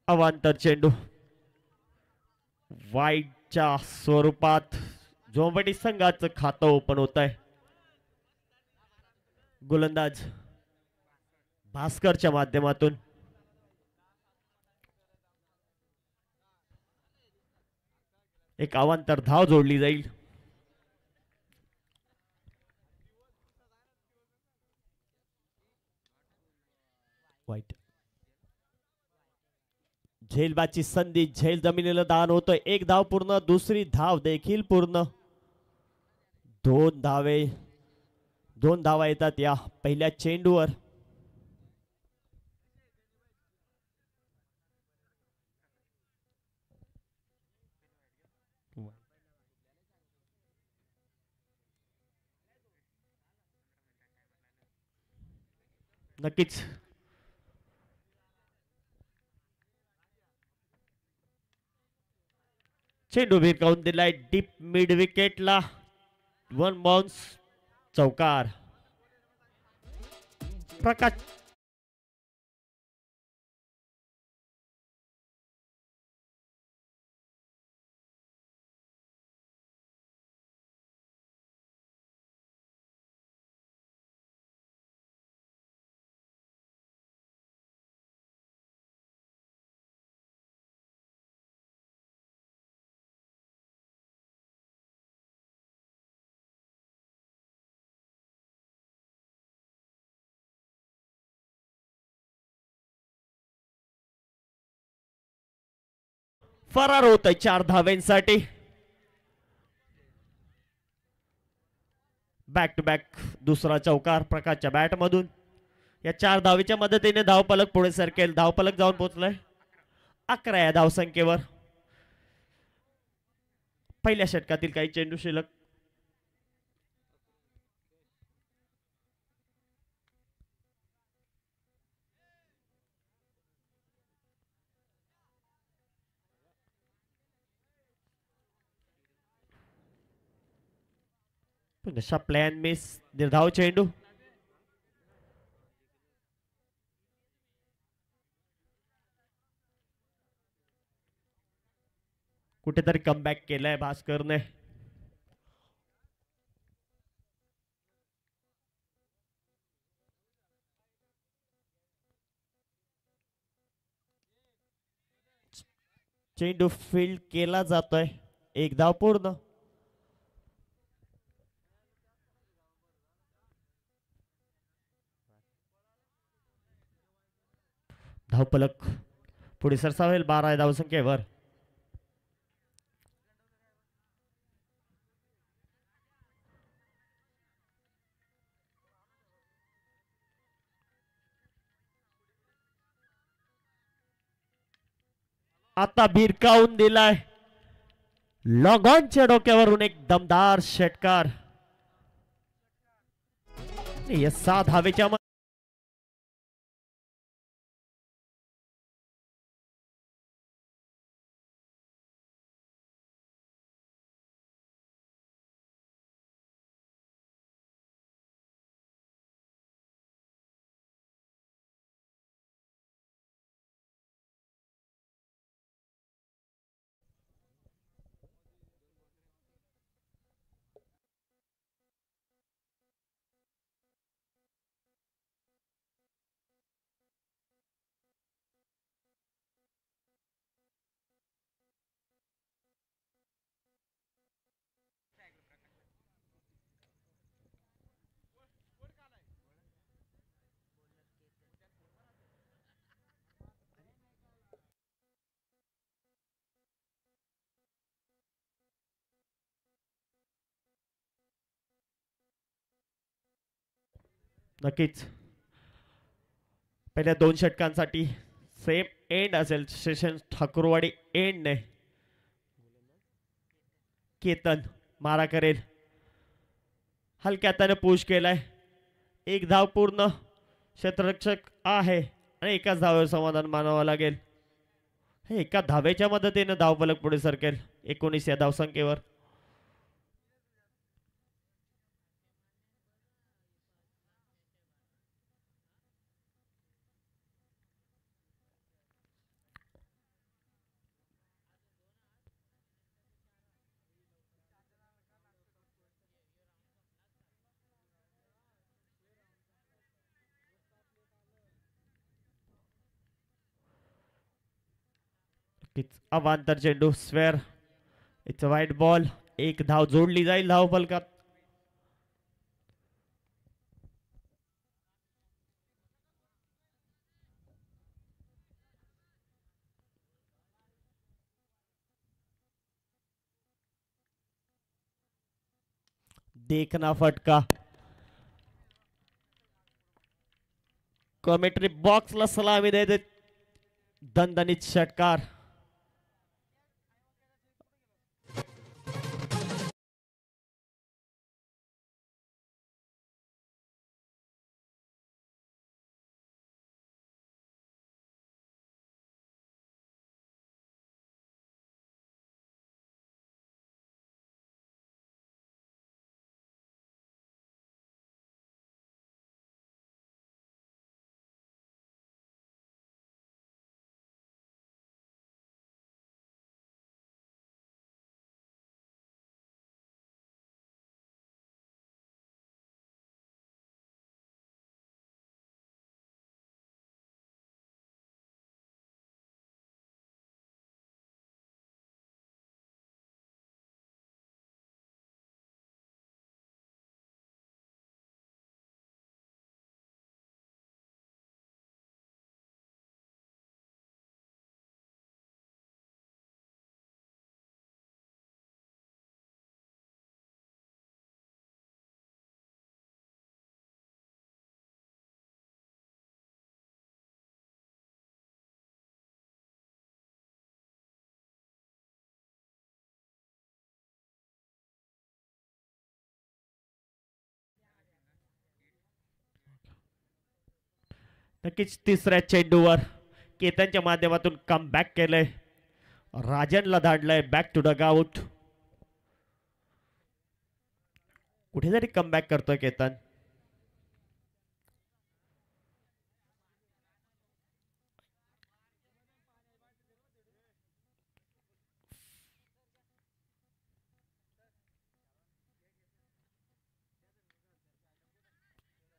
अवांतर चेंडू वाईटच्या स्वरूपात झोंबडी संघाचं खातं ओपन होत आहे. गोलंदाज भास्करच्या माध्यमातून एक अवांतर धाव जोडली जाईल. वाईट झेलबाची संधी झेल जमिनीला दान होतोय. एक धाव पूर्ण, दुसरी धाव देखील पूर्ण. दोन धावा येतात या पहिल्या चेंडूवर. नक्कीच चेंडू भिरकावून दिलाय डीप मिड विकेटला. वन बाउन्स चौकार. प्रकाश फरार होत आहे 4 धाव्यांसाठी. बॅक टू बॅक दुसरा चौकार प्रकाशच्या बॅट मधून. या 4 धावेच्या मदतीने धावफलक पुढे सरकेल. धावफलक जाऊन पोहोचलाय 11 या धावसंख्येवर. पहिल्या षटकातील काही चेंडू शिल्लक. पुन्हा प्लॅन मिस. निर्धाव चेंडू. कुठेतरी कमबॅक केलाय भास्करने. चेंडू फील्ड केला जातोय. एक धाव पूर्ण. धावफलक पुढे सरसावेल 12 या धावसंख्येवर. आता भिरकावून दिलाय. लॉंगॉनच्या डोक्यावरून एक दमदार षटकार. 7 धावेच्या नक्कीच पहिल्या 2 षटकांसाठी सेम एंड असेल. सेशन ठाकूरवाडी एंड ने. केतन मारा करेल. हलक्या हाताने पुश केलाय. एक धाव पूर्ण. क्षेत्ररक्षक आहे आणि एकाच धावेवर समाधान मानावं लागेल. हे एका धावेच्या मदतीने धावफलक पुढे सरकेल 19 या धावसंख्येवर. अवांतर चेंडू स्क्वेअर. इट्स अ वाईट बॉल. एक धाव जोडली जाईल धाव फलकात. देखना फटका. कॉमेंट्री बॉक्सला सलामी देते. दणदणीत षटकार. नक्कीच तिसऱ्या चेंडूवर केतनच्या माध्यमातून कम बॅक केलंय. राजनला धाडलंय बॅक टू डग आउट. कुठेतरी कम बॅक करतोय Ketan.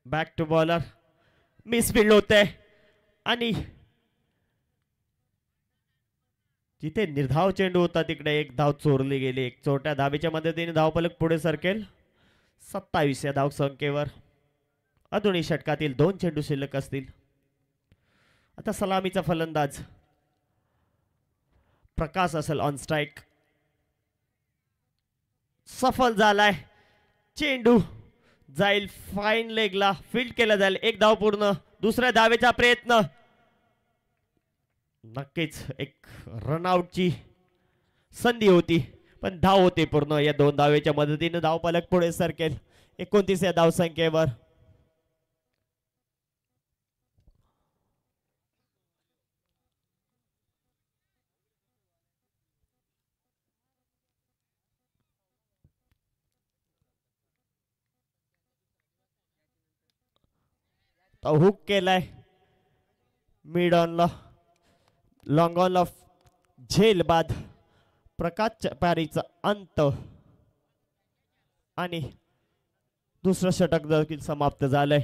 Back to bowler. Misfield होते आणि जिथे निर्धाव चेंडू होता तिकडे एक धाव चोरली गेली. एक छोट्या धाबीच्या मदतीने धावफलक पुढे सरकेल 27 या धावसंख्येवर. अजूनही षटकातील 2 चेंडू शिल्लक असतील. आता सलामीचा फलंदाज प्रकाश असेल ऑन स्ट्राइक. सफल झालाय. चेंडू जाईल फाईन लेगला. फील्ड केला जाईल. एक धाव पूर्ण. दुसऱ्या धावेचा प्रयत्न. नक्कीच एक रनआउटची संधी होती पण धाव होते पूर्ण. या 2 धावेच्या मदतीने धावफलक पुढे सरकेल 29 या धावसंख्येवर. हुक केलाय मिड ऑनला. लॉंग ऑन ऑफ झेल बाद प्रकाश पारीचा अंत आणि दुसरं षटक देखील समाप्त झालंय.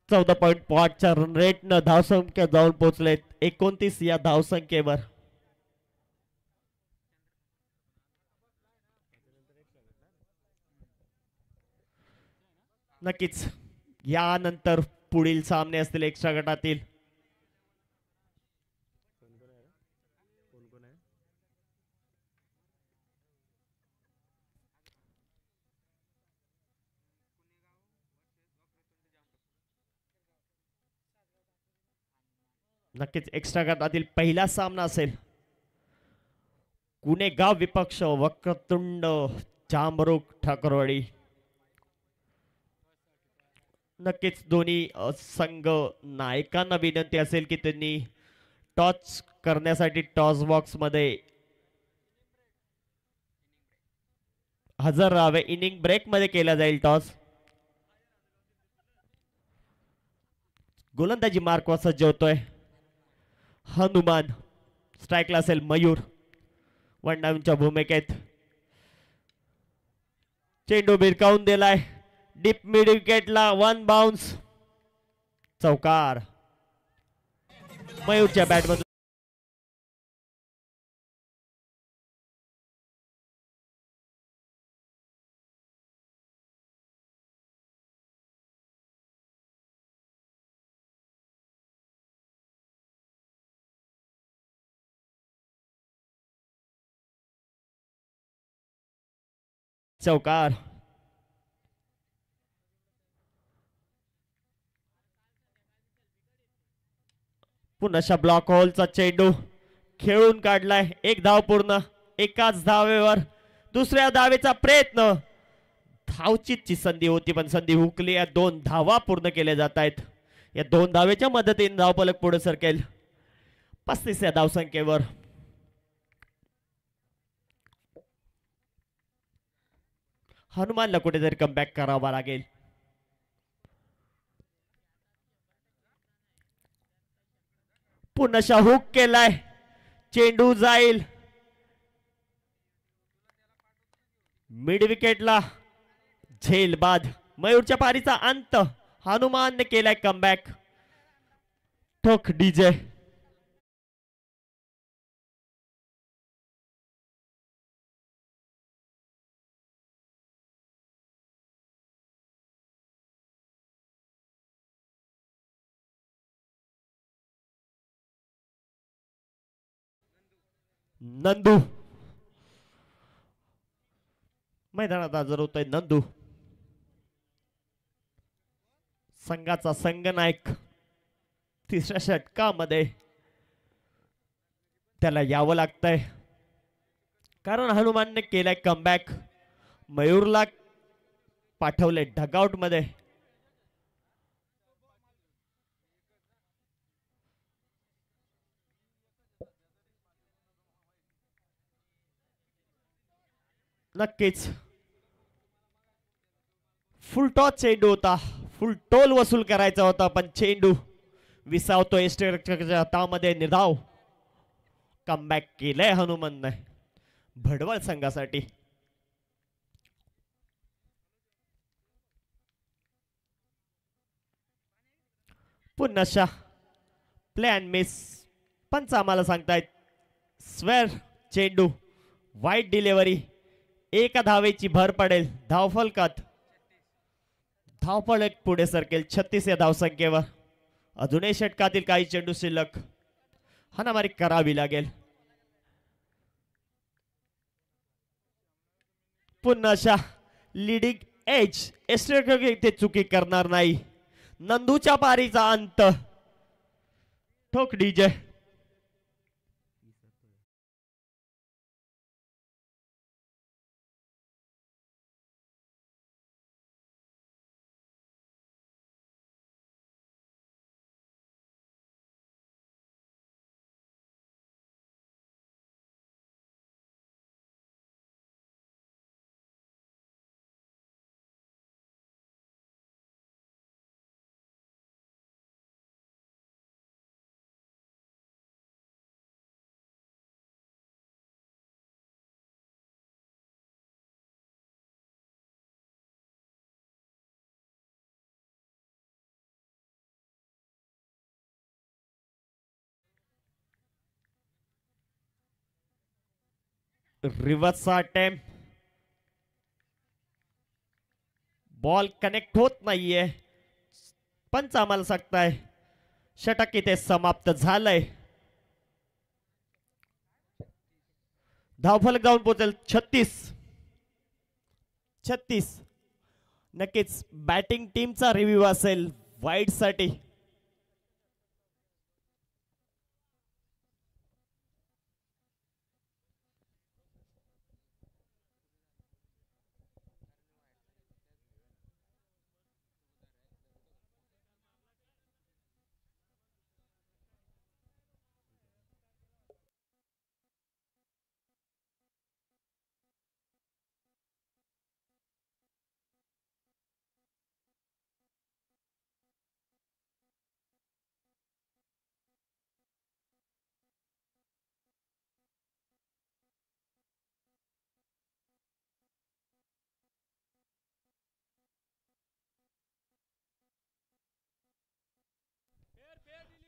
14.5च्या रन रेटनं धावसंख्या जाऊन पोहोचले 29 या धावसंख्येवर. नक्कीच यानंतर पुढील सामने असतील एक्स्ट्रा गटातील. नक्कीच एक्स्ट्रा गटातील पहिला सामना असेल कुणेगाव विपक्ष वक्रतुंड जांभरूख ठाकरवाडी. नक्कीच दोन्ही संघ नायकांना विनंती असेल की त्यांनी टॉस करण्यासाठी टॉस बॉक्स मध्ये हजर राहावे. इनिंग ब्रेक मध्ये केला जाईल टॉस. गोलंदाजी मार्क वर सज्ज होतोय हनुमान. स्ट्राईकला असेल मयूर वन डाऊनच्या भूमिकेत. चेंडू भिरकावून दिलाय डीप मिड विकेटला. 1 बाउन्स. चौकार. मयूरच्या बॅटमधून चौकार. पुन्हा ब्लॉक होलचा चेंडू खेळून काढलाय. एक धाव पूर्ण. एकाच धावेवर दुसऱ्या धावेचा प्रयत्न. धावचीची संधी होती पण संधी हुकली. या 2 धावा पूर्ण केल्या जात आहेत. या 2 धावेच्या मदतीने धावफलक पुढे सरकेल 35 या धावसंख्येवर. हनुमानला कुठेतरी कमबॅक करावा लागेल. पुन्हा हुक केलाय. चेंडू जाईल मिड विकेटला. झेल बाद. मयूरच्या पारीचा अंत. हनुमानने केलाय कमबॅक. ठोक डीजे. नंदू मैदानात हजर होतोय. नंदू संघाचा संघनायक. तिसऱ्या षटकामध्ये त्याला यावं लागतंय कारण हनुमानने केलाय कमबॅक. मयूरला पाठवले डगआउट मध्ये. नक्कीच फुल टॉस चेंडू होता. फुल टोल वसूल करायचा होता पण चेंडू विसावतो स्ट्रायकरच्या हातामध्ये. निर्धाव कमबॅक केलंय हनुमानने भडवळ संघासाठी. पुन्हा प्लॅन मिस. पंच आम्हाला सांगतायत स्वेअर चेंडू वाईट डिलिव्हरी. एका धावेची भर पडेल धावफलकात. धावफलक पुढे सरकेल 36 या धावसंख्येवर. अजूनही षटकातील काही चेंडू शिल्लक. हाणामारी करावी लागेल. पुन्हा लीडिंग एज एस्ट्रेकर इथे चुकी करणार नाही. नंदूच्या पारीचा अंत. ठोक डीजे. रिव्हर्सचा अटेम्प्ट. बॉल कनेक्ट होत नाहीये. पंच आम्हाला सांगताय षटक इथे समाप्त झालंय. धावफलक जाऊन पोहोचेल 36. नक्कीच बॅटिंग टीमचा रिव्ह्यू असेल वाईड साठी.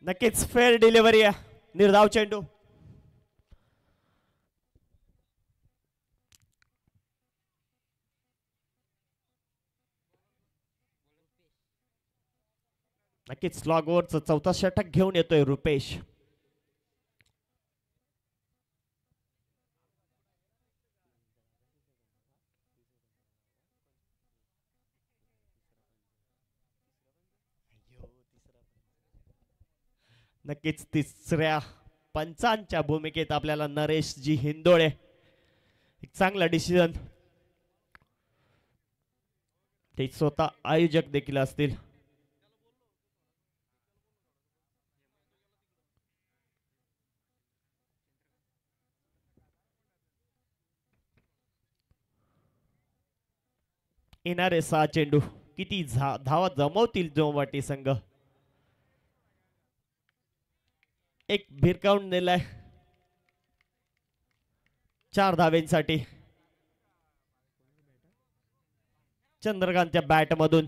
नक्कीच फेअर डिलिव्हरी आहे. निर्धाव चेंडू. नक्कीच स्लॉग ओव्हरचं चौथा षटक घेऊन येतोय रुपेश. नक्कीच तिसऱ्या पंचांच्या भूमिकेत आपल्याला नरेश जी हिंदोळे एक चांगला डिसिजन, ते स्वतः आयोजक देखील असतील. येणारे 6 चेंडू किती धावा जमवतील जोमवाटी संघ. एक भिरकावून दिलाय 4 धावेंसाठी चंद्रकांतच्या बॅट मधून.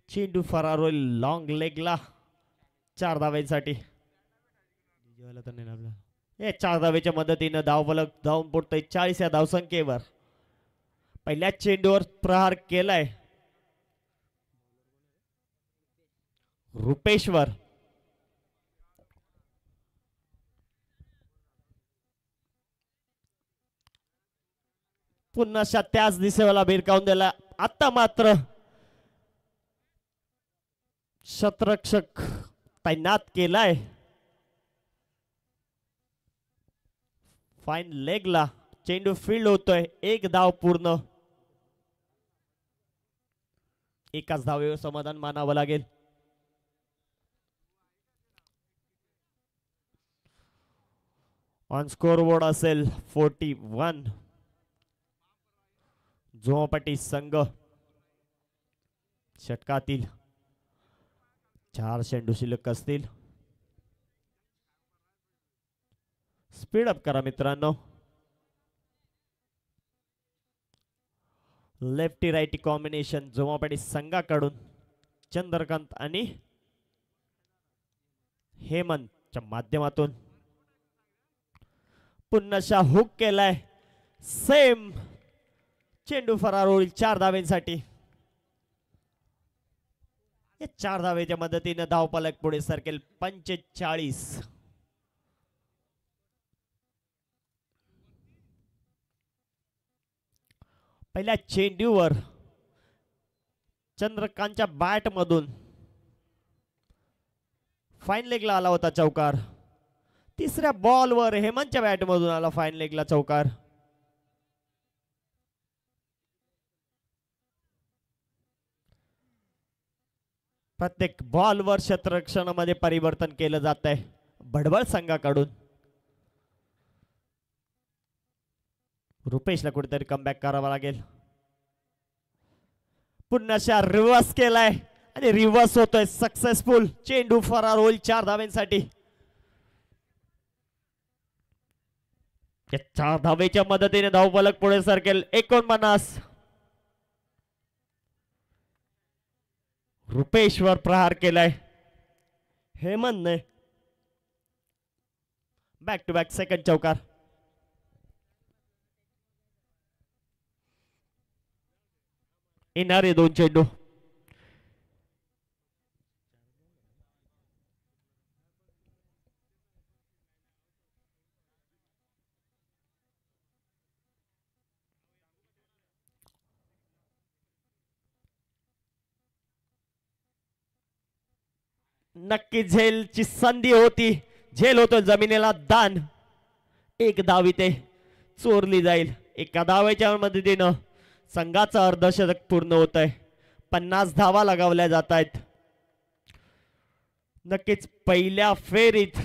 चेंडू फरार होईल लॉंग लेगला 4 धावेंसाठी. 4 धावेच्या मदतीनं धावफलक धावून पुढतोय 40 या धावसंख्येवर. पहिल्या चेंडूवर प्रहार केलाय रुपेश्वर. पुन्हा त्याच दिशेला भिरकावून दिला. आता मात्र शतरक्षक तैनात केलाय. फाईन लेगला चेंडू फील्ड होतोय. 1 धाव पूर्ण. एकाच धावेवर समाधान मानावं लागेल. ऑन स्कोर बोर्ड असेल 41. जोमपटी संघ षटकातील 4 चेंडू शिल्लक असतील. स्पीड अप करा मित्रांनो. लेफ्टी राईटी कॉम्बिनेशन जोमापटी संघाकडून चंद्रकांत आणि हेमंतच्या माध्यमातून. पुन्हा हुक केलाय. सेम चेंडू फरार होईल 4 धावेंसाठी. 4 धावेच्या मदतीने धावफलक पुढे सरकेल 45. पहिल्या चेंडूवर चंद्रकांतच्या बॅट मधून फाईन लेगला आला होता चौकार. तिसऱ्या बॉलवर हेमंतच्या बॅट मधून आला फाईन लेगला चौकार. प्रत्येक बॉलवर क्षेत्ररक्षणामध्ये परिवर्तन केलं जात आहे भडबळ संघाकडून. रुपेशला कुठेतरी कमबॅक करावा लागेल. पुन्हा रिव्हर्स केलाय आणि रिव्हर्स होतोय सक्सेसफुल. चेंडू फरार होईल 4 धावेंसाठी. 4 धावेच्या मदतीने धावफलक पुढे सरकेल 49. रुपेशवर प्रहार केलाय हेमंतने. बॅक टू बॅक सेकंड चौकार. येणारे 2 चेंडू. नक्की झेलची संधी होती. झेल होतो जमिनीला दान. 1 धाव इथे चोरली जाईल. एका धावेच्या मदतीनं संघाचं अर्धशतक पूर्ण होत आहे. 50 धावा लगावल्या जात आहेत. नक्कीच पहिल्या फेरीत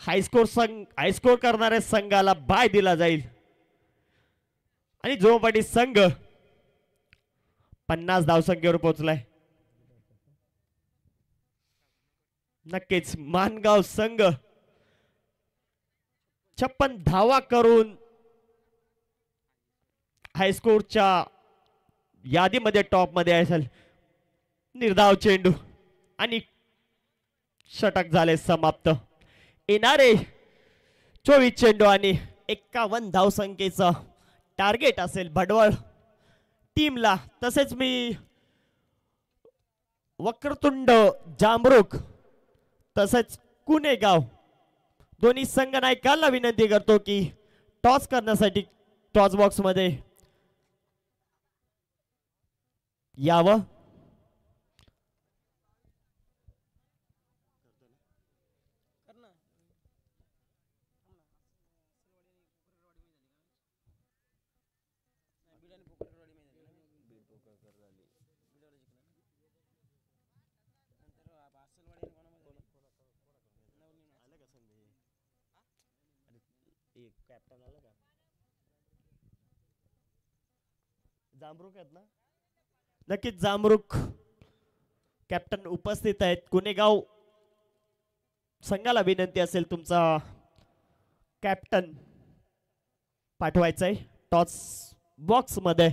हायस्कोर करणाऱ्या संघाला बाय दिला जाईल आणि जोमपाटी संघ 50 धावसंख्येवर पोहोचलाय. नक्कीच मानगाव संघ 56 धावा करून हायस्कोरच्या यादीमध्ये टॉप मध्ये असेल. निर्धाव चेंडू आणि षटक झाले समाप्त. येणारे 24 चेंडू आणि 51 धावसंख्येचं टार्गेट असेल भडवळ टीमला. तसेच मी वक्रतुंड जामरुक तसेच कुणेगाव दोन्ही संघ नायकांना विनंती करतो की टॉस करण्यासाठी टॉस बॉक्स मध्ये यावं. जामरुक आहेत ना. नक्कीच जामरुक कॅप्टन उपस्थित आहेत. गुन्हेगाव संघाला विनंती असेल तुमचा कॅप्टन पाठवायचा आहे टॉस बॉक्स मध्ये.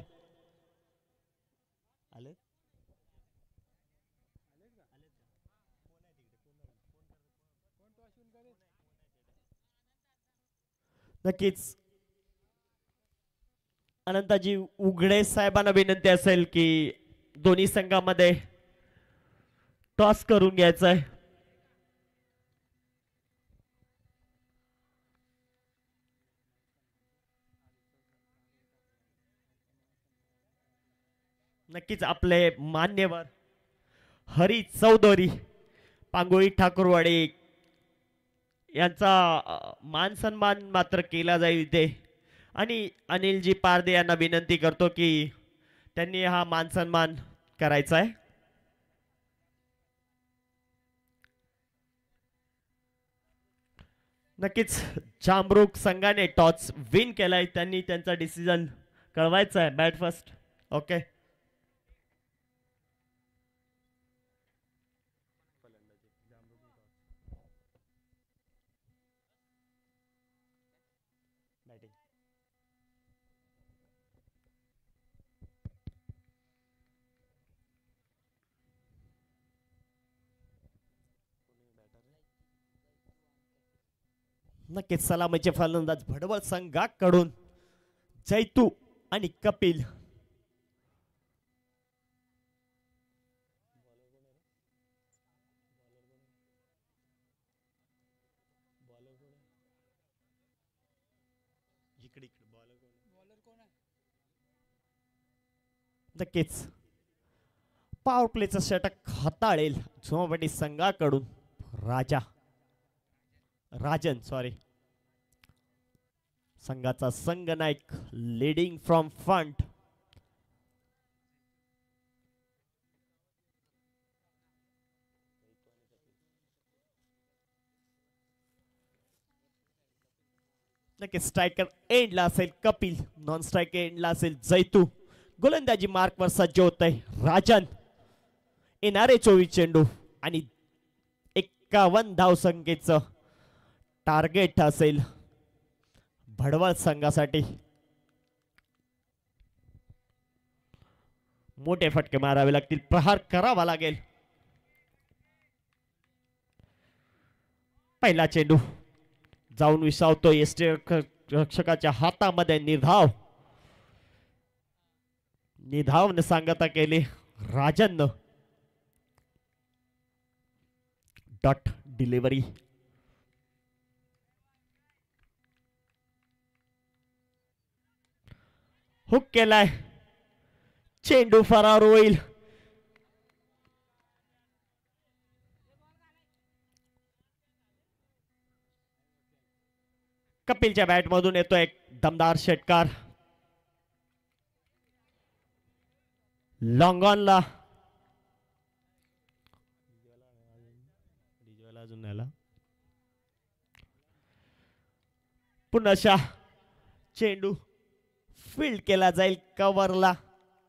नक्कीच अनंताजी उघडे साहेबांना विनंती असेल की दोन्ही संघामध्ये टॉस करून घ्यायचं आहे. नक्कीच आपले मान्यवर हरी चौधरी पांगोळी ठाकूरवाडी यांचा मान सन्मान मात्र केला जाईल इथे. आणि अनिलजी पारदे यांना विनंती करतो की त्यांनी हा मान सन्मान करायचा आहे. नक्कीच जामरुक संघाने टॉस विन केलाय. त्यांनी त्यांचा डिसिजन कळवायचा आहे. Bat first. ओके. नक्कीच सलामीचे फलंदाज भडवळ संघाकडून जैतू आणि कपिल. नक्कीच पॉवर प्लेचा षटक हाताळेल झोमापट्टी संघाकडून राजन संघाचा संघ नायक लीडिंग फ्रॉम फ्रंट. नक्कीच स्ट्रायकर एंडला असेल कपिल. नॉन स्ट्रायकर एंडला असेल जैतू. गोलंदाजी मार्कवर सज्ज होत आहे राजन. येणारे 24 चेंडू आणि 51 धावसंख्येचं टार्गेट असेल भडवळ संघासाठी. मोठे फटके मारावे लागतील. प्रहार करावा लागेल. पहिला चेंडू जाऊन विसावतो यष्टी रक्षकाच्या हातामध्ये. निधावने सांगता केली राजन. Dot delivery. हुक केलाय. चेंडू फरार होईल. कपिलच्या बॅट मधून येतो एक दमदार षटकार. लॉंग ऑनला पुन्हा चेंडू फील्ड केला जाईल कव्हरला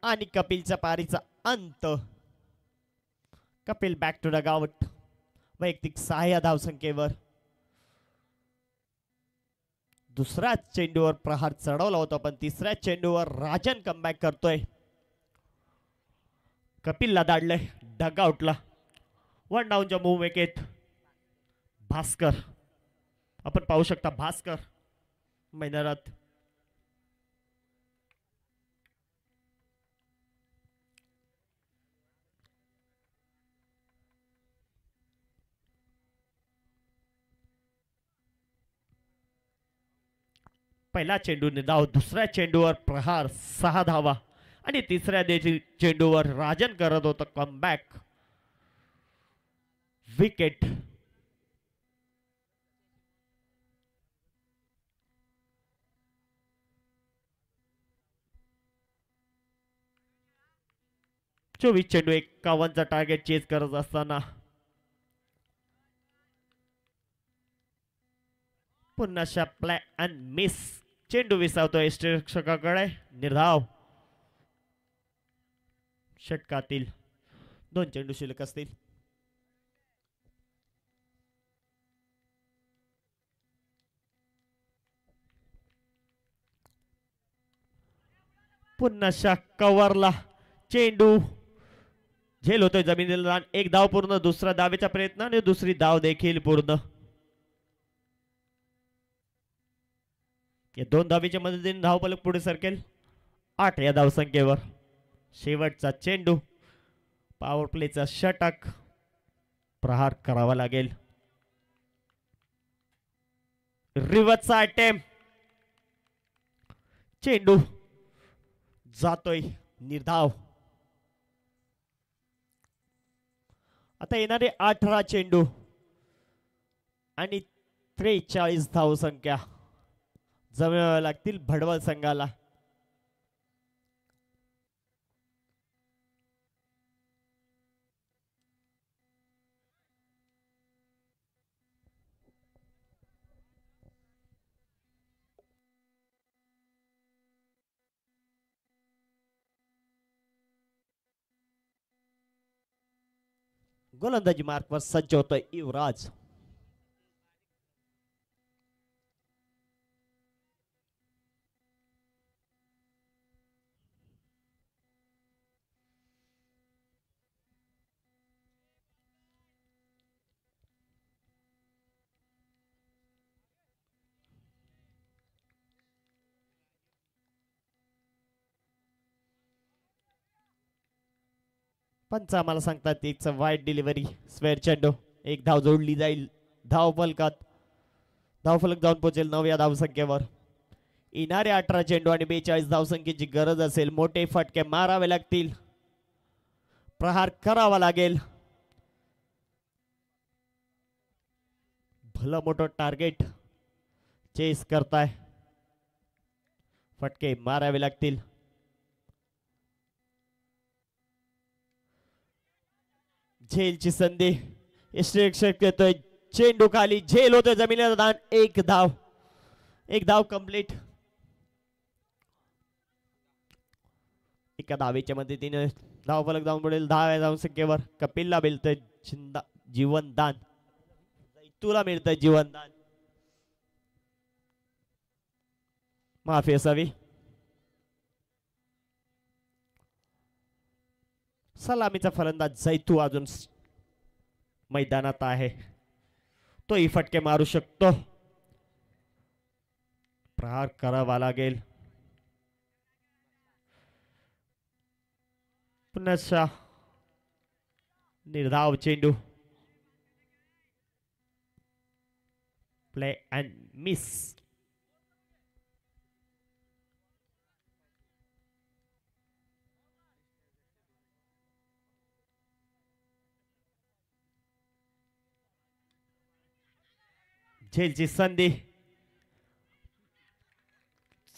आणि कपिलच्या पारीचा अंत. Kapil back to the gout वैयक्तिक 6 धावसंख्येवर. दुसऱ्या चेंडूवर प्रहार चढवला होता पण तिसऱ्या चेंडूवर राजन कमबॅक करतोय. कपिलला दाडलंय डगआउटला. 1 डाऊनच्या मूवमेकेत भास्कर आपण पाहू शकता. भास्कर मैदानात. पहिला चेंडूने धाव. दुसऱ्या चेंडूवर प्रहार 6 धावा आणि तिसऱ्या चेंडूवर राजन करत होतं कमबॅक. विकेट. चोवीस चेंडू 51चा टार्गेट चेस करत असताना पुन्हा प्ले अँड मिस. चेंडू विसावतोय यष्टिरक्षकाकडे. निर्धाव. षटकातील 2 चेंडू शिल्लक असतील. पुन्हा कव्हरला चेंडू झेल होतोय जमिनीला. एक धाव पूर्ण. दुसरा धावेचा प्रयत्न आणि दुसरी धाव देखील पूर्ण. या 2 धावेच्या मदतीने धावफलक पुढे सरकेल 8 या धावसंख्येवर. शेवटचा चेंडू. पॉवर प्लेचा षटक. प्रहार करावा लागेल. रिव्हर्सचा अटेम्प्ट. चेंडू जातोय निर्धाव. आता येणारे 18 चेंडू आणि 43 धावसंख्या जमाव्या लागतील भडवल संघाला. गोलंदाजी मार्कवर सज्ज होतोय युवराज. पंच आम्हाला सांगतात एक वाईट डिलिव्हरी. स्वेअर चेंडू. एक धाव जोडली जाईल धाव फलकात. धाव फलक जाऊन पोहोचेल 9 या धावसंख्येवर. येणारे 18 चेंडू आणि 42 धावसंख्येची गरज असेल. मोठे फटके मारावे लागतील. प्रहार करावा लागेल. भलं मोठं टार्गेट चेस करताय. फटके मारावे लागतील. झेलची संधी. यष्टिरक्षक येतोय. चेंडू खाली. झेल होतोय जमिनीला दान. एक धाव कंप्लीट. एका धावेच्या मदतीने धाव फलक जाऊन पडेल 10 धावसंख्येवर. कपिलला मिळतंय जीवनदान. तुला मिळतंय जीवनदान. माफी असावी. सलामीचा फलंदाज जैतू अजून मैदानात आहे. तोही फटके मारू शकतो. प्रहार करावा लागेल. पुन्हा निर्धाव चेंडू. Play and miss. झेलची संधी.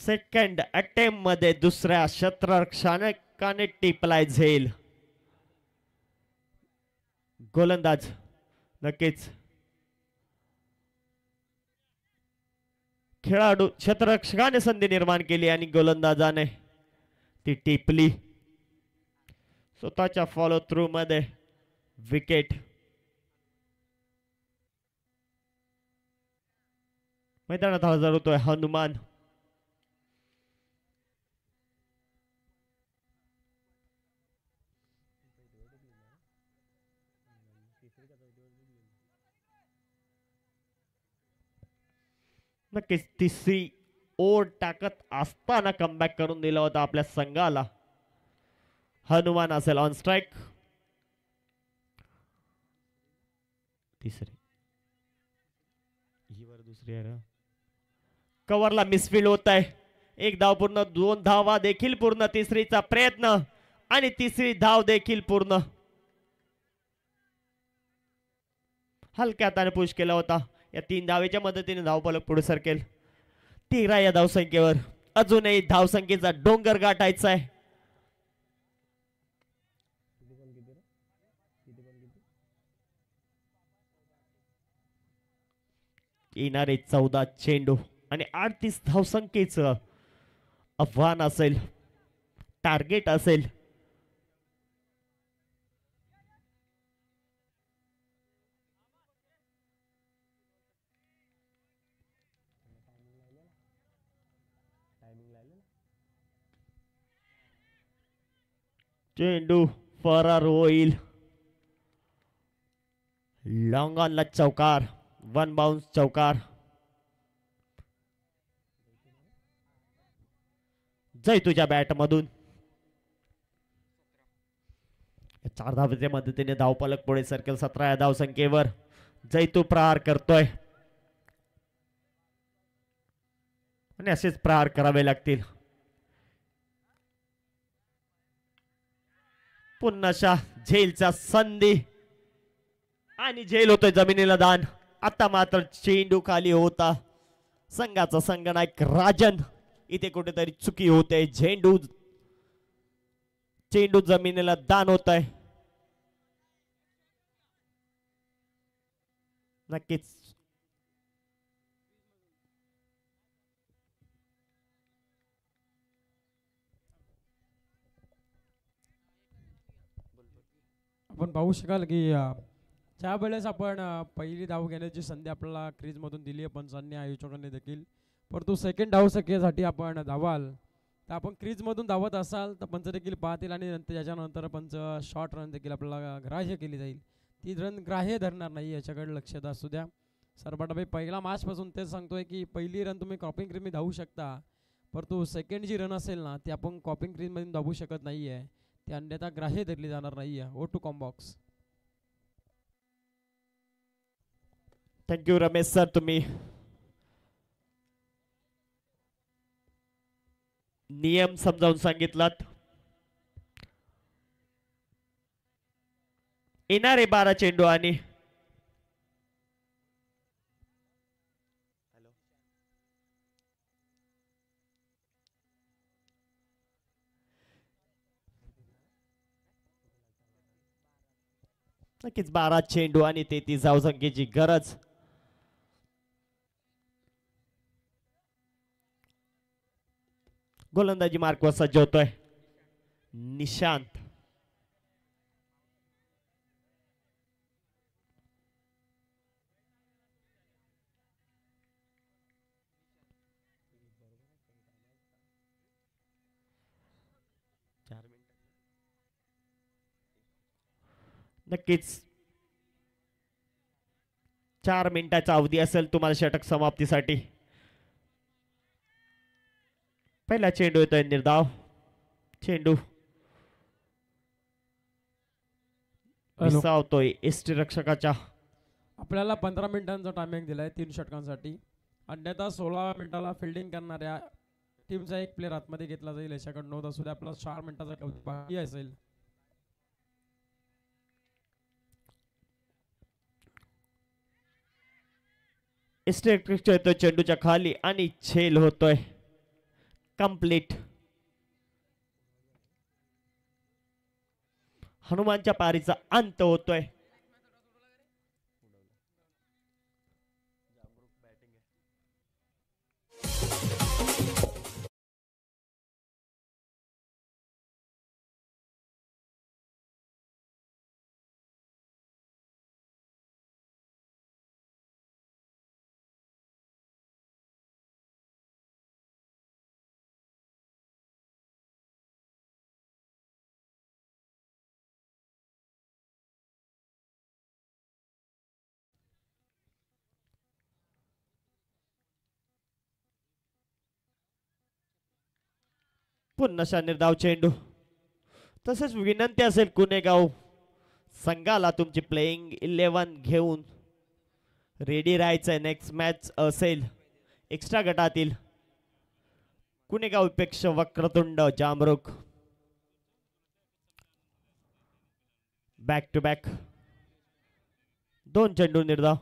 सेकंड अटेम्प्ट मध्ये दुसऱ्या क्षेत्ररक्षकाने टिपलाय झेल. गोलंदाज नक्कीच खेळाडू क्षेत्ररक्षकाने संधी निर्माण केली आणि गोलंदाजाने ती टिपली. स्वतःच्या फॉलो थ्रू मध्ये विकेट. मैदानात हजर होतोय हनुमान. नक्कीच तिसरी ओव्हर टाकत असताना कमबॅक करून दिला होता आपल्या संघाला. हनुमान असेल ऑन स्ट्राईक. तिसरी ही वर दुसरी आहे. कव्हरला मिसफील्ड होत आहे. एक धाव पूर्ण, 2 धावा देखील पूर्ण, तिसरीचा प्रयत्न आणि तिसरी धाव देखील पूर्ण. हलक्या हाताने पुश केला होता. या 3 धावेच्या मदतीने धावफलक पुढे सरकेल. 13 या धावसंख्येवर. अजूनही धावसंख्येचा डोंगर गाठायचा आहे. येणारे 14 चेंडू आणि 38 धावसंख्येचं आव्हान असेल, टार्गेट असेल. चेंडू फरार होईल. लॉंग ऑनला चौकार, 1 बाउन्स चौकार. जय तुझ्या बॅट मधून. 4 धावेच्या मदतीने धावफलक पुढे सरकेल. 17 या धावसंख्येवर. जय तू प्रहार करतोय आणि असेच प्रहार करावे लागतील. पुन्हा झेलचा संधी आणि झेल होतोय जमिनीला दान. आता मात्र चेंडू खाली होता. संघाचा संघनायक राजन इथे कुठेतरी चुकी होते. चेंडू जमिनीला दान होत आहे. नक्कीच आपण पाहू शकाल की ज्या वेळेस आपण पहिली धाव घेण्याची संधी आपल्याला क्रीजमधून दिली आहे पंचांनी, आयोजकांनी देखील, परंतु सेकंड धावसंख्येसाठी आपण धावाल तर आपण क्रीजमधून धावत असाल तर पंच देखील पाहतील आणि नंतर याच्यानंतर पंच शॉर्ट रन देखील आपल्याला ग्राह्य केली जाईल. ती रन ग्राह्य धरणार नाही, याच्याकडे लक्षात असू द्या. सरबाटाभाई पहिला मॅचपासून तेच सांगतोय की पहिली रन तुम्ही क्रॉपिंग क्रीजमध्ये धावू शकता, परंतु सेकंड जी रन असेल ना ती आपण क्रॉपिंग क्रीजमध्ये धावू शकत नाही आहे. ती अन्यथा ग्राह्य धरली जाणार नाही आहे. ओ to commbox. Thank you Ramesh sir, तुम्ही नियम समजावून सांगितलात. येणारे 12 चेंडू आणि नक्कीच 12 चेंडू आणि 33 धावसंख्येची गरज. गोलंदाजी मार्कवर सज्ज होतोय निशांत. नक्कीच 4 मिनिटाचा अवधी असेल तुम्हाला षटक समाप्तीसाठी. पहिला चेंडू येतोय निर्धाव. चेंडू विसावतोय एसटी रक्षकाच्या. आपल्याला 15 मिनिटांचा टायमिंग दिलाय 3 षटकांसाठी. अन्यथा 16 मिनिटाला फिल्डिंग करणाऱ्या टीमचा एक प्लेअर आतमध्ये घेतला जाईल. याच्याकडे नोंद असू द्या. आपला 4 मिनिटाचा बाकी असेल. एसटी रक्षक येतोय चेंडूच्या खाली आणि झेल होतोय कंप्लीट. हनुमानच्या पारीचा अंत होतोय. पुन्हा निर्धाव चेंडू. तसेच विनंती असेल कुणेगाव संघाला तुमची प्लेइंग 11 घेऊन रेडी राहायचंय. नेक्स्ट मॅच असेल एक्स्ट्रा गटातील. कुणेगावपेक्षा वक्रतुंड जामरुख बॅक टू बॅक 2 चेंडू निर्धाव.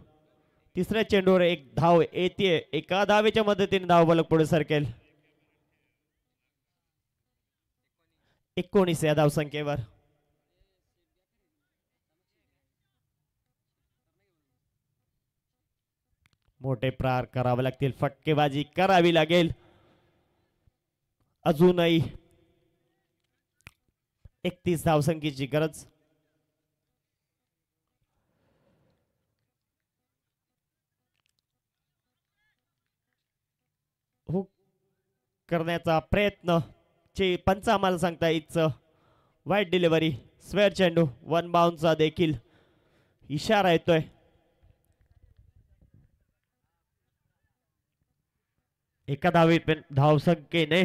तिसऱ्या चेंडूवर एक धाव येते. एका धावेच्या मदतीने धावफलक पुढे सरकेल. 19 या धावसंख्येवर. मोठे प्रहार करावे लागतील. फटकेबाजी करावी लागेल. अजूनही 31 धावसंख्येची गरज. हुक करण्याचा प्रयत्न चे पंच आम्हाला सांगता इट्स वाईट डिलिव्हरी. स्वेअर चेंडू 1 बाउन्सचा देखील इशारा येतोय. एका धावसंख्येने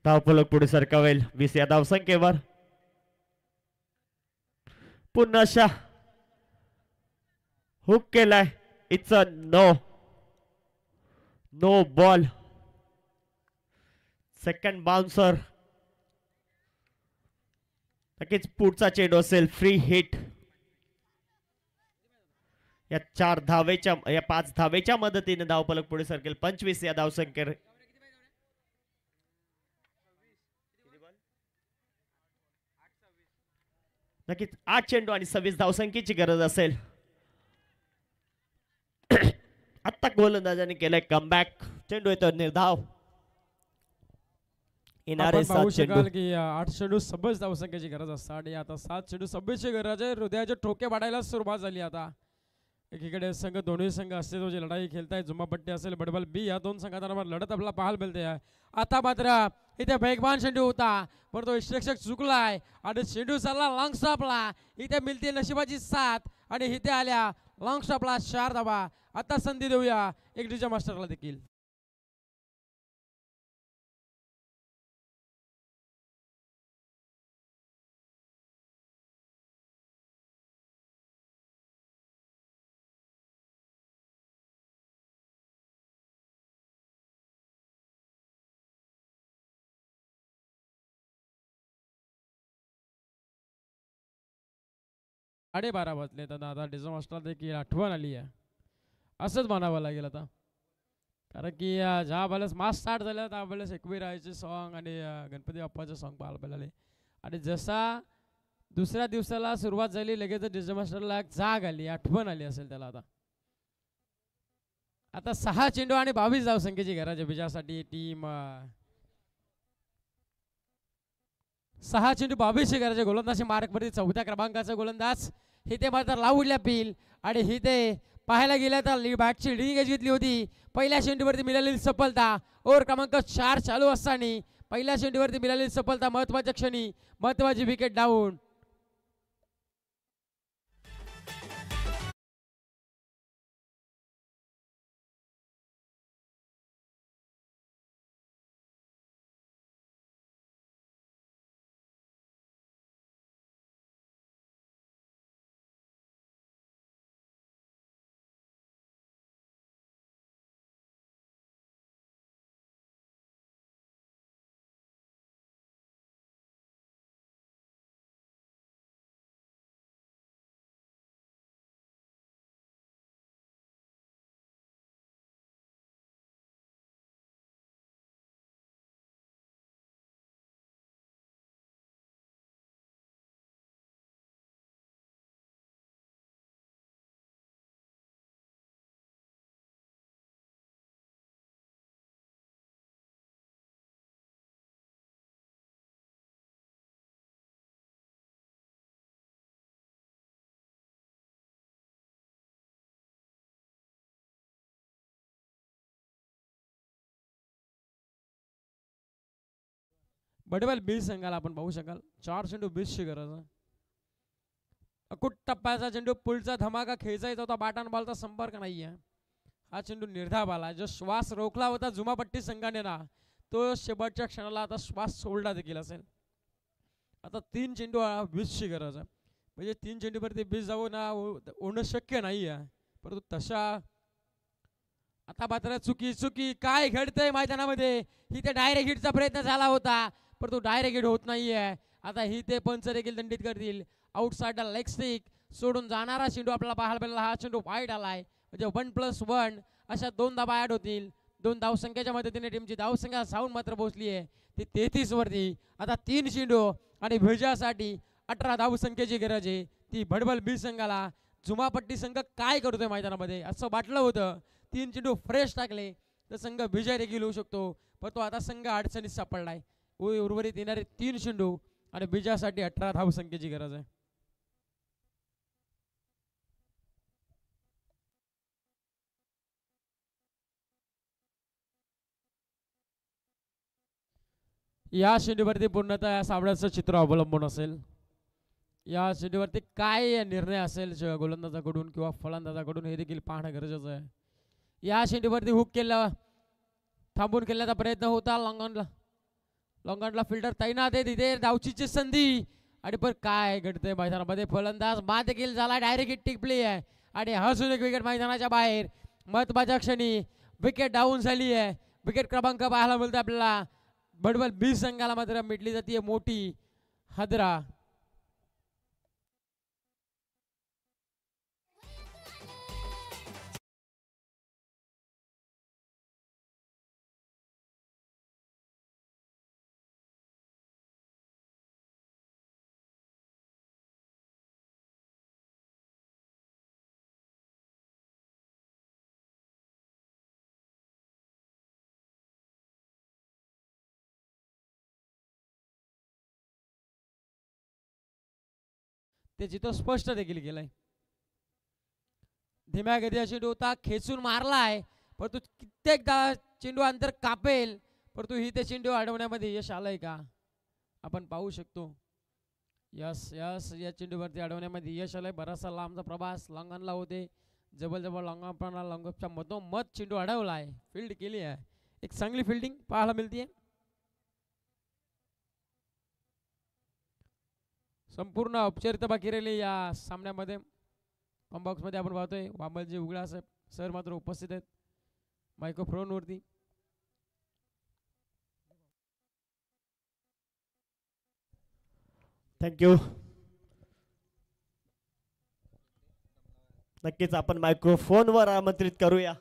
धावफलक पुढे सरकावेल. 20 या धावसंख्येवर. पुन्हा हुक केलाय. It's a no ball. Second bouncer. नक्कीच पुढचा चेंडू असेल फ्री हिट. या 5 धावेच्या मदतीने धावफलक पुढे सरकेल. 25 या धावसंख्येवर. नक्कीच 8 चेंडू आणि 26 धावसंख्येची गरज असेल. आता गोलंदाजाने केलाय कमबॅक. चेंडू येतो निर्धाव. येणारे 7 चेंडू की 8 चेंडू 26 धावसंख्येची गरज असते आणि आता 7 चेंडू 26 ची गरज आहे. हृदयाचे ठोके पाडायला सुरुवात झाली. आता एकीकडे संघ दोन्ही संघ अस्तित्वाची लढाई खेळताय. जुमापट्टी असेल बडबल बी या 2 संघांना लढत आपला पाहायला मिळते. आता मात्र इथे वेगवान चेंडू होता पण तो यष्टिरक्षक चुकलाय आणि चेंडू चालला लॉंग स्टॉपला. इथे मिळते नशिबाची साथ आणि इथे आल्या लॉंग स्टॉपला 4 धावा. आता संधी देऊया एक डीजे मास्टरला देखील. साडे 12 वाजले तर आता डीजे मास्टरला देखील आठवण आली आहे असंच म्हणावं लागेल आता. कारण की ज्या वेळेस मास स्टार्ट झालं त्या वेळेस एकवीरायचे सॉन्ग आणि गणपती बाप्पाचे सॉन्ग पाहायला मिळाले आणि जसा दुसऱ्या दिवसाला सुरुवात झाली लगेच डीजे मास्टरला एक जाग आली आठवण आली असेल त्याला. आता 6 चेंडू आणि 22 धावसंख्येची गरज आहे विजयासाठी. टीम 6 चेंडू 22 ची गरज आहे. गोलंदाजी मार्कवरती 4थ्या क्रमांकाचा गोलंदाज इथे मात्र लावूडल्या पील आणि इथे पाहायला गेलं तर बॅटची लिडिंग घेतली होती. पहिल्या चेंडूवरती मिळालेली सफलता. ओव्हर क्रमांक 4 चालू असताना पहिल्या चेंडूवरती मिळालेली सफलता. महत्वाच्या क्षणी महत्वाची विकेट डाऊन. बडेबल 20 संघाला आपण पाहू शकाल 4 चेंडू 20 ची गरज आहे. अकुट टप्प्याचा चेंडू पुढचा धमाका खेचायचा होता. बॅट आणि बॉलचा संपर्क नाहीये. हा चेंडू निर्धाव आला. जो श्वास रोखला होता जुमापट्टी संघाने ना तो शेवटच्या क्षणाला आता श्वास सोडला देखील असेल. आता 3 चेंडू 20 ची गरज आहे. म्हणजे 3 चेंडूवरती 20 जाऊ ना होणं शक्य नाही आहे. परंतु तशा आता मात्र चुकी काय घडतंय मैदानामध्ये. ही ते डायरेक्ट हिटचा प्रयत्न झाला होता पण तो डायरेक्ट हिट होत नाहीये. आता ही ते पंच देखील दंडित करतील. आउटसाइडला लेग स्टिक सोडून जाणारा चेंडू आपल्याला पाहायला मिळाला. हा चेंडू वाईट आलाय म्हणजे 1+1 अशा 2 धावा ऍड होतील. 2 धावसंख्येच्या मदतीने टीमची धावसंख्या साऊंड मात्र पोहोचली आहे ती 33 वरती. आता 3 चेंडू आणि विजयासाठी 18 धावसंख्येची गरज आहे. ती भडबल बी संघाला जुमापट्टी संघ काय करतोय मैदानामध्ये असं वाटलं होतं. 3 चेंडू फ्रेश टाकले तर संघ विजय देखील होऊ शकतो पण तो आता संघ अडचणीत सापडलाय. उर्वरित येणारे 3 चेंडू आणि विजयासाठी 18 धावसंख्येची गरज आहे. या चेंडूवरती पूर्णतः या सामन्याचं चित्र अवलंबून असेल. या चेंडूवरती काय निर्णय असेल गोलंदाजाकडून किंवा फलंदाजाकडून हे देखील पाहणं गरजेचं आहे. या चेंडूवरती हुक केला थांबून केल्याचा प्रयत्न होता. लॉंगॉनला फिल्डर तैनात आहे तिथे धावचीची संधी आणि पण काय घडतंय मैदानामध्ये. फलंदाज बाद देखील झाला. डायरेक्ट हिट टिकली आहे आणि हसून एक विकेट मैदानाच्या बाहेर. महत्वाच्या क्षणी विकेट डाऊन झाली आहे. विकेट क्रमांक पाहायला मिळतो आपल्याला. भडबल बी संघाला मात्र मिटली जाते मोठी हादरा. ते जिथं स्पष्ट देखील केलंय. धीम्या गतीचा चेंडू होता खेचून मारलाय परंतु कित्येकदा चेंडू अंतर कापेल परंतु ही ते चेंडू अडवण्यामध्ये यश आलंय का आपण पाहू शकतो. यस यस या चेंडूवरती अडवण्यामध्ये यश आलंय. बराचसा लांबचा प्रवास लॉंगॉनला होते. जवळ लॉंगॉनच्या मधोमध चेंडू अडवलाय. फील्ड केली आहे. एक चांगली फिल्डिंग पाहायला मिळते. संपूर्ण औपचारिकता बाकी राहिली या सामन्यामध्ये. कॉम्बॉक्स मध्ये आपण पाहतोय वामलजी उघडा सर मात्र उपस्थित आहेत मायक्रोफोन वरती. थँक्यू. नक्कीच आपण मायक्रोफोनवर आमंत्रित करूया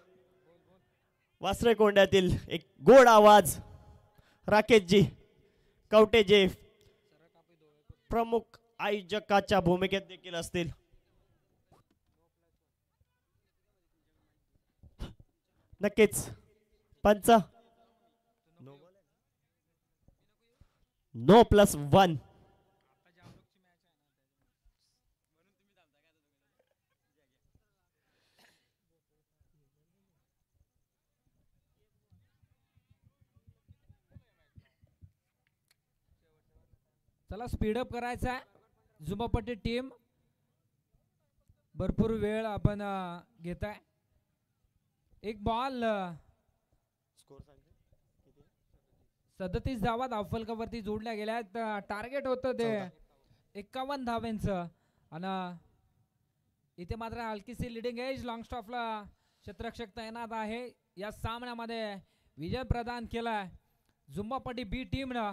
वासरे कोंड्यातील एक गोड आवाज राकेशजी कवटेजे प्रमुख आयोजकाच्या भूमिकेत देखील असतील. नक्कीच पंच No+1 चला स्पीडअप करायचा आहे. जुमापट्टी टीम भरपूर वेळ आपण घेताय. एक बॉल 37 धावा धावफलकावरती जोडल्या गेल्या. टार्गेट होतं ते 51 धावांचं आणि इथे मात्र हलकीशी लिडिंग एज लॉंग स्टॉपला क्षेत्ररक्षक तैनात आहे. या सामन्यामध्ये विजय प्रदान केलाय जुम्मापट्टी बी टीमनं.